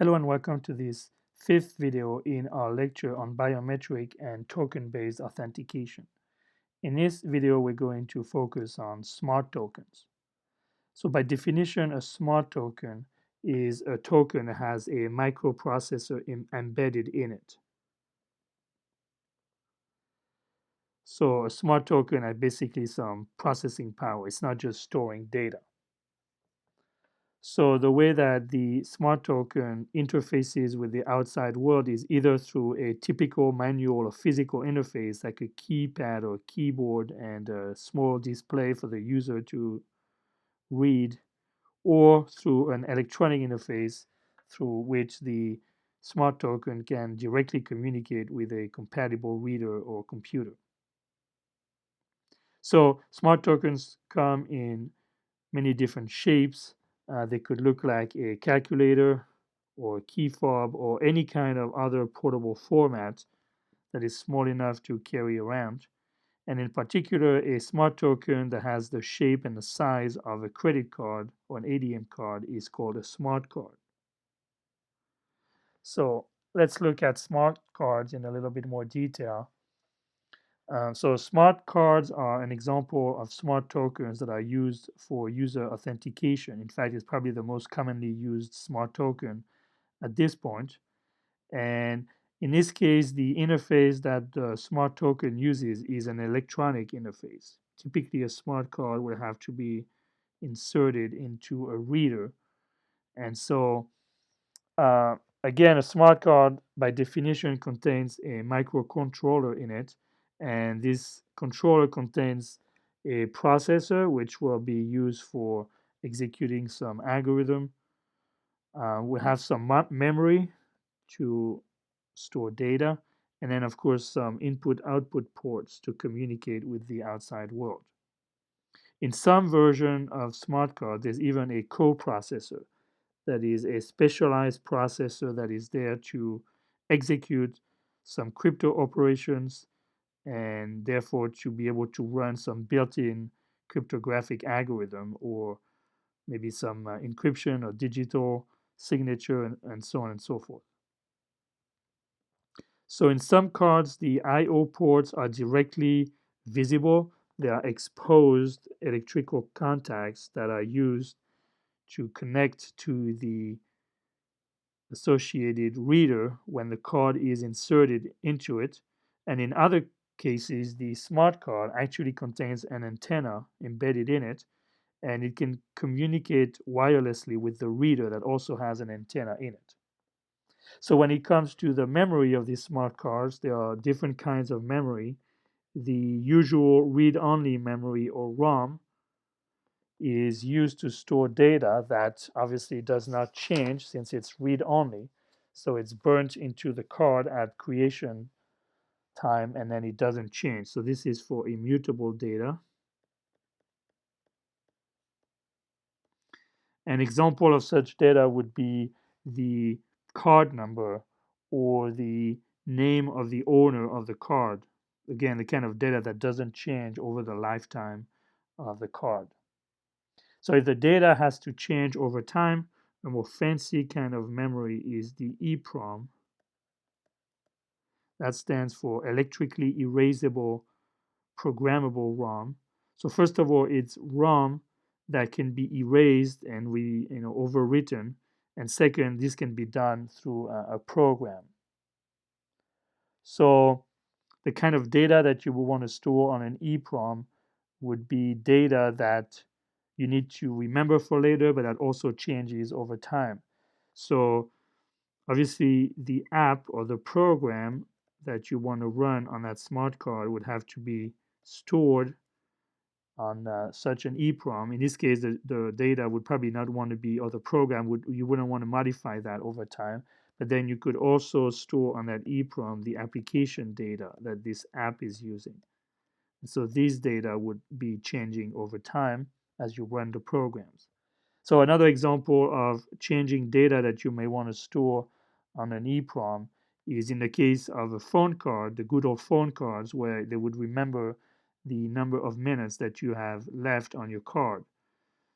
Hello and welcome to this fifth video in our lecture on biometric and token-based authentication. In this video, we're going to focus on smart tokens. So by definition, a smart token is a token that has a microprocessor embedded in it. So a smart token has basically some processing power. It's not just storing data. So the way that the smart token interfaces with the outside world is either through a typical manual or physical interface like a keypad or keyboard and a small display for the user to read, or through an electronic interface through which the smart token can directly communicate with a compatible reader or computer. So smart tokens come in many different shapes. They could look like a calculator or a key fob or any kind of other portable format that is small enough to carry around. And in particular, a smart token that has the shape and the size of a credit card or an ATM card is called a smart card. So let's look at smart cards in a little bit more detail. So smart cards are an example of smart tokens that are used for user authentication. In fact, it's probably the most commonly used smart token at this point. And in this case, the interface that the smart token uses is an electronic interface. Typically, a smart card would have to be inserted into a reader. And so, again, a smart card by definition contains a microcontroller in it, and this controller contains a processor which will be used for executing some algorithm. We have some memory to store data, and then, of course, some input output ports to communicate with the outside world. In some version of smart card, there's even a coprocessor that is a specialized processor that is there to execute some crypto operations and therefore to be able to run some built-in cryptographic algorithm or maybe some encryption or digital signature and so on and so forth. So in some cards, the I/O ports are directly visible. They are exposed electrical contacts that are used to connect to the associated reader when the card is inserted into it. And in other cases, the smart card actually contains an antenna embedded in it, and it can communicate wirelessly with the reader that also has an antenna in it. So when it comes to the memory of these smart cards, there are different kinds of memory. The usual read-only memory or ROM is used to store data that obviously does not change since it's read-only. So it's burnt into the card at creation time and then it doesn't change. So this is for immutable data. An example of such data would be the card number or the name of the owner of the card. Again, the kind of data that doesn't change over the lifetime of the card. So if the data has to change over time, a more fancy kind of memory is the EEPROM. That stands for electrically erasable programmable ROM. So first of all, it's ROM that can be erased and overwritten. And second, this can be done through a program. So the kind of data that you would want to store on an EEPROM would be data that you need to remember for later, but that also changes over time. So obviously, the app or the program that you want to run on that smart card would have to be stored on such an EEPROM. In this case, the data would probably not want to be, or the program you wouldn't want to modify that over time. But then you could also store on that EEPROM the application data that this app is using. So these data would be changing over time as you run the programs. So another example of changing data that you may want to store on an EEPROM is in the case of a phone card, the good old phone cards, where they would remember the number of minutes that you have left on your card.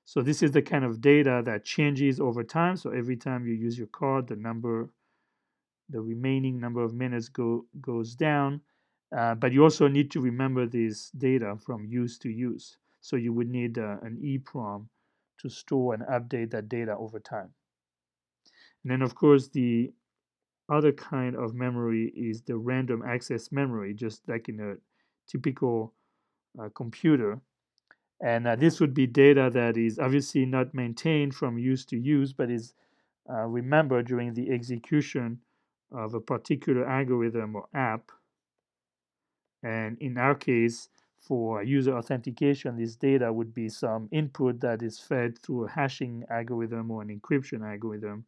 So this is the kind of data that changes over time. So every time you use your card, the remaining number of minutes goes down. But you also need to remember this data from use to use. So you would need an EEPROM to store and update that data over time. And then, of course, the other kind of memory is the random access memory, just like in a typical computer. And this would be data that is obviously not maintained from use to use, but is remembered during the execution of a particular algorithm or app. And in our case, for user authentication, this data would be some input that is fed through a hashing algorithm or an encryption algorithm,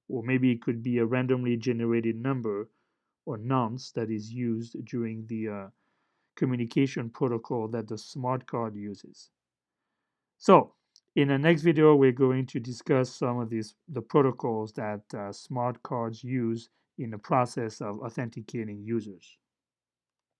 or maybe it could be a randomly generated number or nonce that is used during the communication protocol that the smart card uses. So, in the next video, we're going to discuss some of the protocols that smart cards use in the process of authenticating users.